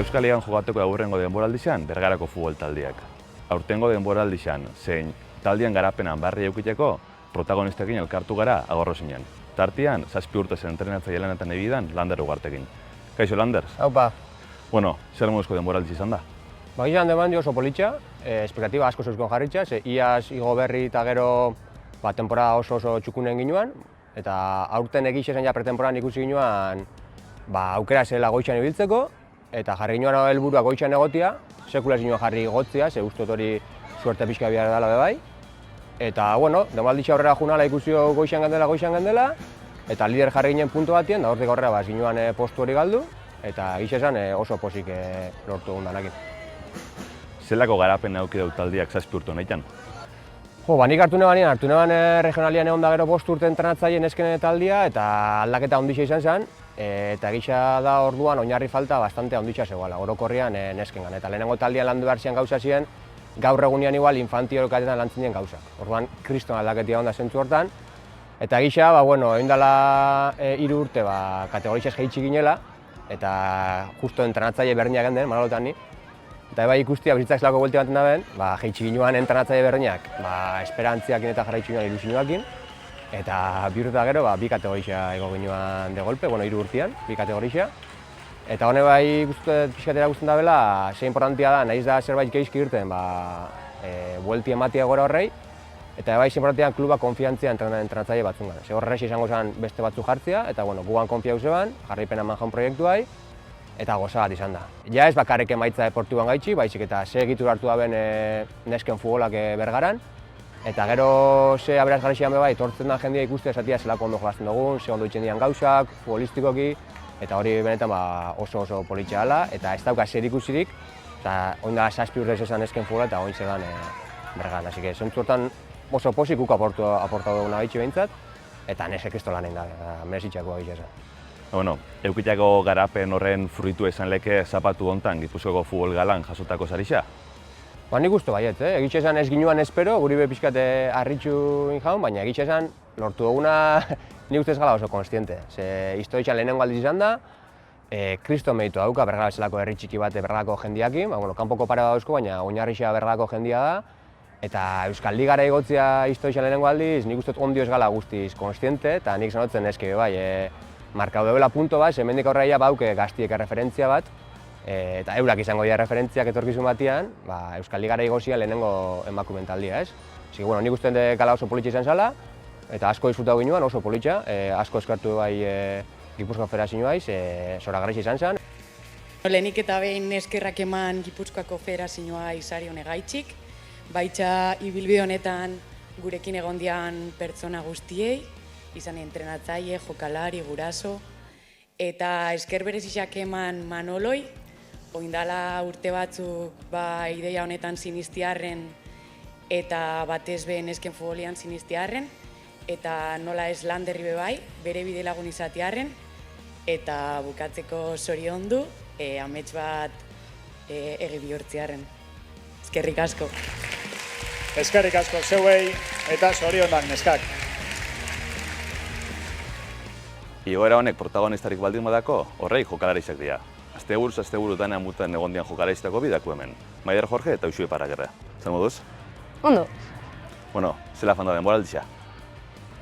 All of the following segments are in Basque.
Euskal Ligan jokatuko aurrengo denboraldixan Bergarako futbol taldiak. Aurtengo denboraldixan, zein taldian garapenan barri eukiteko, protagonistekin elkartu gara Agorrosiñan. Tartian, 7 urte zen entrenatzaile lanetan ebidan Lander Ugartekin. Kaixo, Lander? Haupa. Bueno, zer moduzko denboraldix izan da? Izan deman oso politxa, espektatiba asko zeuzkon jarritxa, iaz igo berri eta gero temporada oso txukunen ginuan, eta aurten egiz esan ja pretemporan ikusi ginuan aukera zela goitxan ibiltzeko, eta jarri ginuan helburua goitxan egotia, sekula ez ginuan jarri gotzia, ze ustot hori suerte pixka behar dela bebai. Eta, bueno, denboralditxa aurrera junala ikusio goixan gendela, eta lider jarri ginen puntu batien, da hortik aurrera ginuan postu hori galdu, eta egiz esan oso posik lortu egun danakin. Zelako garapen auki dut taldiak 7 urte honetan? Nik hartu neban regionalian egon da gero 5 urte entrenatzaile nesken taldia, eta aldaketa onditxa izan zen, eta egisa da orduan oinarri falta bastante onditxa zegoela, orokorrian neskengan. Eta lehenengo taldian landu behar zian gauza ziren, gaur egunean igual infantiorokatetan lantzen dien gauzak. Orduan, kriston aldaketia onda zentzu hortan. Eta egisa, egin dela 3 urte kategorixaz jeitsi ginela, eta justo entrenatzaile berdinak genden, Manolotan ni. Eta ikustia bizitzak zelako buelti baten daben, jeitsi ginuan entrenatzaile berdinak, esperantziakin eta jarraitzu ginuan ilusioakin. Eta 2 urte gero, 2 kategorixa ego ginuan de golpe, 3 urtean, 2 kategorixa. Eta hone pixkatera guztien dabela, ze importantia da, nahiz da zerbait geizki irten, buelti ematia gora horrei, eta ze importantian kluba konfiantzia entrenatzaile batzungan. Ze horrexi izango zen beste batzu jartzea, eta gugan konfia zeban, jarraipena eman jaun proiektuai, eta goza bat izan da. Ja ez bakarrik emaitza deportiboan gaitxi, baizik eta ze egitur hartu daben nesken futbolak Bergaran, eta gero ze aberazgarrixian bebai, etortzen da jendea ikustea esatia zelako ondo jolazten dugun, ze ondo itxen dian gauzak, futbolistikoki, eta hori benetan oso politxea dela, eta ez dauka zer ikusirik, eta oin da 7 urte esan nesken futbola eta oin zegan Bergan. Así que zentzu hortan oso posik guk aportatu duguna gaitxi behintzat, eta nesek ez tolanen da, merezitxako gaitxea esan. Eukitako garapen horren fruitu esan leke zapatu hontan Gipuzkoako futbol galan jasotako sarixa? Nik uste baiet, egitxe esan ez ginuan espero, guri be pixkate harritxu jaun, baina egitxe esan lortu duguna nik uste ez gala oso konstiente. Ze historitxan lehenengo aldiz izan da, kriston meritu dauka Bergara bezalako herri txiki bat Bergarako jendiakin, kanpoko pare bat dauzko, baina oinarrixa Bergarako jendia da, eta Euskal Ligara igotzia historitxan lehenengo aldiz, nik uste ondio ez gala guztiz konstiente, eta nik zanotzen eski bai, markau debela punto bat, hemendik aurrera bauke gaztiek referentzia bat, eta eurak izango dira referentziak etorkizun batean, Euskal Ligara igozia lehenengo emakumen taldia, ez? Nik uste gala oso politxa izan zala, eta asko disfrutatu ginuan, oso politxa, asko eskartu bai Gipuzkoa Federazioa zoragarriz izan zen. Lehenik eta behin eskerrak eman Gipuzkoako Federazioa izari honegaitxik, baitza ibilbide honetan gurekin egon dian pertsona guztiei, izan entrenatzaile, jokalari, guraso, eta esker berezizak eman Manoloi, oindala urte batzuk ideia honetan sinistiarren eta batez be nesken futbolian sinistiarren, eta nola ez Landerri bebai, bere bide lagun izatearren, eta bukatzeko zoriondu, amets bat egi bihurtziarren. Eskerrik asko. Eskerrik asko zeuei eta zorionak neskak. Igoera honek protagonistarik baldin badako, horrei jokalariak dira. Asteburu danean mutan egon dian jokalaristako bidaku hemen. Maider Jorge eta Uxue Paragerra. Zer moduz? Ondo. Zela fanda denboraldixa?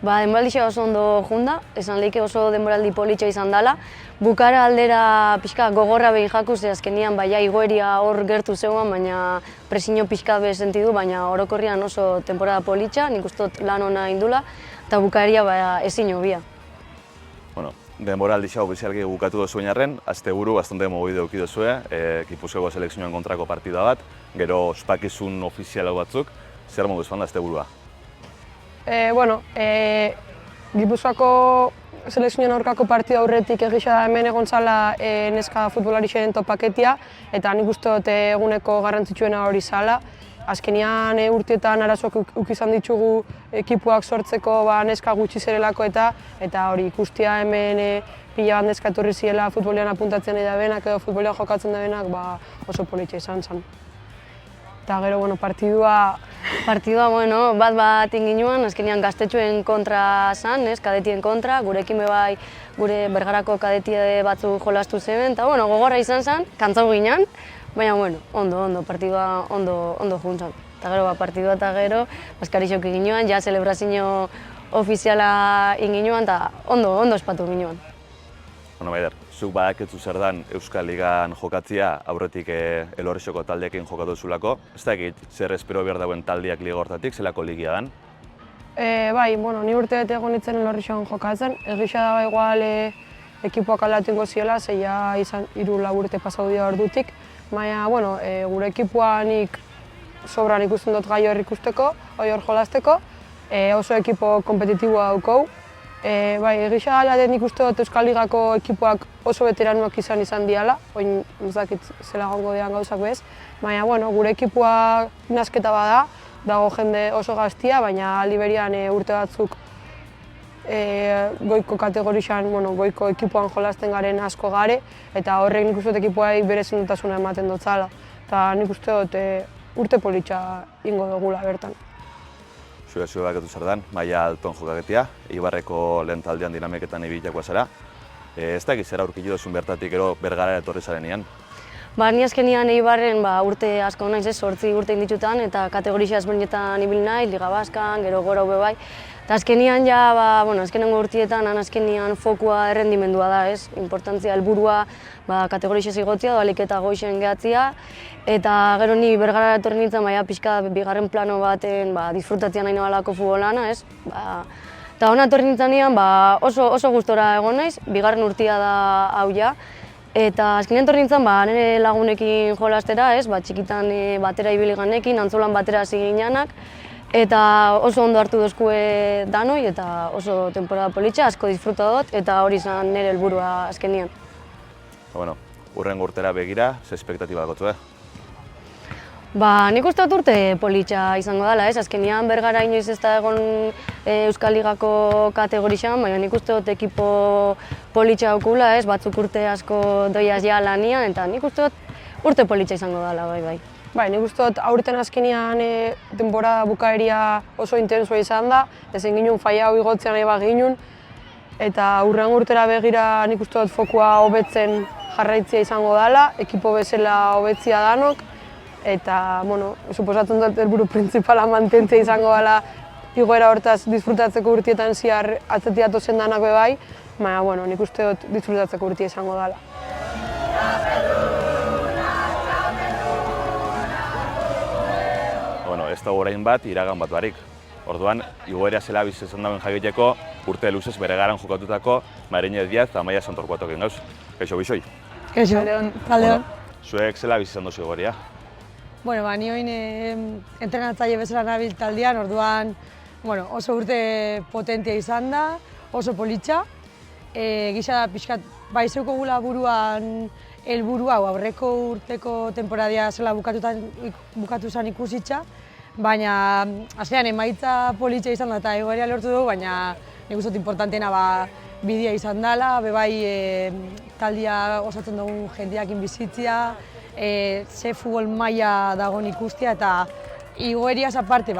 Denboraldixa oso ondo junda, esan leike oso denboraldi politxa izan dela. Bukara aldera pixka gogorra behin jakuz, azkenian igoeria hor gertu zegoen, baina presiño pixka be sentidu, baina orokorrian oso temporada politxa, nik ustot lan ona indula, eta bukaria ezin hobia. Denboraldixa ofizialki bukatu duzuen arren, asteburu bastante mobidu eduki duzue, Gipuzkoako selekzioan kontrako partida bat, gero ospakizun ofizialau batzuk, zer moduz fan da asteburua? Gipuzkoako selekzioan aurkako partida aurretik egisa da hemen egon zala neska futbolarixen topaketia, eta nik uste dut eguneko garrantzitsuena hori zala. Azkenian urteetan arazoak ukizan ditugu ekipuak sortzeko neska gutxi zerelako eta hori ikustia hemen pila bat neska etorri ziela futbolean apuntatzen da benak edo futbolean jokatzen da benak oso politxa izan zen. Eta gero, bueno, partidua Partidua, bat inginuan, azkenean gaztetxoen kontra zan, kadetien kontra, gurekin bai gure Bergarako kadetie batzu jolastu zeben, eta gogorra izan zen, kantzau ginen, baina ondo, partidua ondo juntzan. Eta gero, partidua eta gero, Baskarixok inginuan, ja celebrazio ofiziala inginuan, eta ondo espatu inginuan. Maider, zuk badaketzu zer dan Euskal Ligan jokatzia, aurretik Elorrioko taldeekin jokatu zulako. Ez dakit zer espero behar dauen taldeak liga hortatik, zelako ligia dan? Bai, ni urte bete egon nintzen Elorrion jokatzen. Egisa da igual ekipoak aldatu ingo ziela, zeia izan 3-4 urte pasau dira ordutik. Baina, gure ekipoa nik sobran ikusten dut gai hor ikusteko, hor jolasteko. Oso ekipo kompetitiboa daukou. Egisa da nik uste dut Euskal Ligako ekipoak oso veteranuak izan diala, oin ez dakit zela gongo dian gauzak bez. Baina, gure ekipoa nasketa bada, dago jende oso gaztia, baina aldi berian urte batzuk goiko kategorixan, goiko ekipoan jolasten garen asko gare, eta horrek nik uste dut ekipoai bere zendutasuna ematen dut zala. Eta nik uste dut urte politxa ingo dugula bertan. Zue baketu zer dan, maila alton jokaketia, Eibarreko lehen taldean dinamiketan ibilitakoa zara. Ez dakit zera aurkitu duzun bertatik gero Bergara etorri zarenean? Ni azkenean Eibarren urte asko naiz, 8 urte inditutan, eta kategorixia ezberdinetan ibil naiz, Liga Baskan, gero gora ube bai. Eta azkenean azkenengo urtietan azkenean fokua errendimendua da, ez? Importantzia helburua kategorixia igotzia, ahalik eta goixen gehatzia. Eta gero ni Bergara etorri nintzen, pixka bigarren plano baten disfrutatzea nahi nabalako futbolana, ez? Eta hona etorri nintzenean oso gustora egon naiz, bigarren urtia da hau ja. Eta azkenean etorri nintzen nire lagunekin jolastera, ez? Txikitan batera ibili ganekin, Antzolan batera hasi ginenak. Eta oso ondo hartu dozkue danoi eta oso temporada politxa, asko disfruta dut, eta hori izan nire helburua azkenean. Urrengo urtera begira, ze espektatiba dagotu, Nik uste dut urte politxa izango dela, ez? Azkenean Bergara inoiz ez da egon Euskal Ligako kategorixan, baina nik uste dut ekipo politxa okula, ez? Batzuk urte asko doiaz ja lanian, eta nik uste dut urte politxa izango dela, bai. Nik uste dut aurten azkenean temporada bukaeria oso intensua izan da, ezin ginen faia hau igotzea nahi ginen, eta urrengo urtera begira nik uste dut fokua hobetzen jarraitzea izango dela, ekipo bezala hobetzia danok, eta, suposatzen dut helburu printzipala mantentzea izango dela igoera hortaz disfrutatzeko urtietan zehar atzetik datozen danak bai, baina, nik uste dut disfrutatzeko urtia izango dela. Ez da orain bat, iragan bat barik. Orduan, igoera zela izan dauen jakiteko, urte luzez Bergaran jokatutako Marine Diaz eta Amaia Santorkuatokin gauz. Kaixo, bixoi? Kaixo, taldeon. Zuek zela izan duzu igoria? Ni oin entrenatzaile bezala nabil taldean, orduan oso urte potentia izan da, oso politxa. Gisa da pixkat, zeuko gula buruan helburua aurreko urteko temporadia zela bukatu zen ikusitza, baina azkenean emaitza politxa izan da eta egoera lortu dugu, baina nik uste dut importanteena bidea izan dela, bebai taldia osatzen dugun jendeakin bizitzia, ze futbol maila dagoen ikustia eta igoeriaz aparte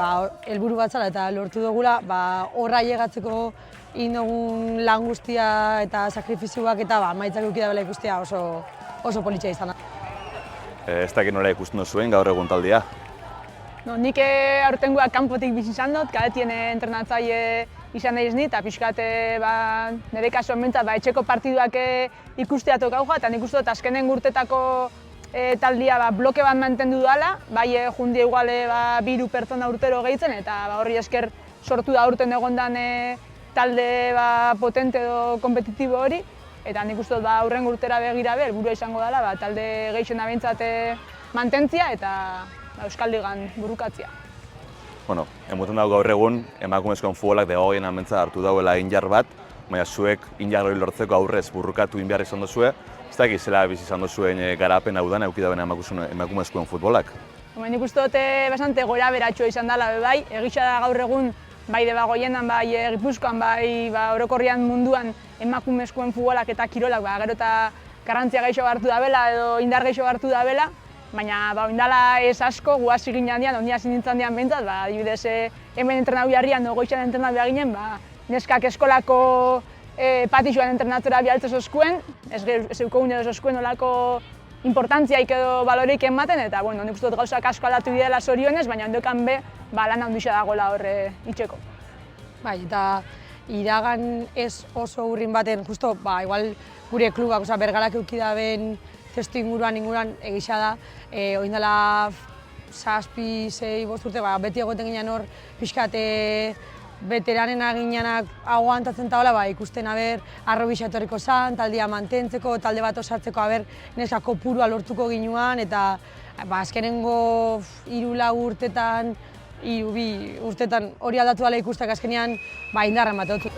helburu bat zela eta lortu dugula horra llegatzeko egin dugun lan guztia eta sakrifizioak eta emaitzak eduki dabela ikustia oso politxa izan da. Ez dakit nola ikusten duzuen gaur egun taldia? Nik aurtengoa kanpotik bizi izan dut, kadetien entrenatzaile izan daiz ni, eta pixkat nire kasuan bentsat etxeko partiduak ikustea tokauja, eta nik uste dut azkenen urtetako taldia bloke bat mantendu dela, bai jundia igual 2 pertsona urtero gehitzen, eta horri esker sortu da aurten egondan talde potente edo kompetitibo hori, eta nik uste dut aurrengo urtera begira helburua izango dela, talde gehixena behintzat mantentzia eta Euskal Ligan burukatzia. Emoten dago gaur egun, emakumezkoen futbolak degoien amentzat hartu dauela injar bat, baina zuek injar hori lortzeko aurrez burrukatu inbiar izan duzue, ez dakit zela bizi izan duzuen garapen hau dan eduki dauen emakumezkoen futbolak? Nik uste dut bastante gora beratxua izan dela bai, egisa da gaur egun bai Debagoienan, bai Gipuzkoan, bai orokorrian munduan emakumezkoen futbolak eta kirolak gero eta garrantzia gehiago hartu dabela edo indar gehiago hartu dabela, baina oindala ez asko, guazi ginen dian, ondia zinintzen dian behintzat, adibidez, hemen entrenatu jarrian, goizan entrenatu ginen, neskak eskolako patixoan entrenatzera bialtze zoskuen, ez eukogune zoskuen olako importantziaik edo baloreik ematen, eta nik uste dut gauzak asko aldatu bidela zorionez, baina ondokan be, lan handia dagoela horre itxeko. Bai, eta iragan ez oso urrin baten, justo, igual gure klubak, Bergarak eukidaben testu inguruan egisa da, oindala 7, 6, 5 urte, beti egoten ginen hor, pixkat veteranen aginenak aguantatzen taola, ikusten arrobisa etorriko zan, taldia mantentzeko, talde bat osartzeko neska kopurua lortuko ginuan, eta azkenengo 3-4 urtetan, 2 urtetan hori aldatu dela ikustak azkenean indarra ematen dut.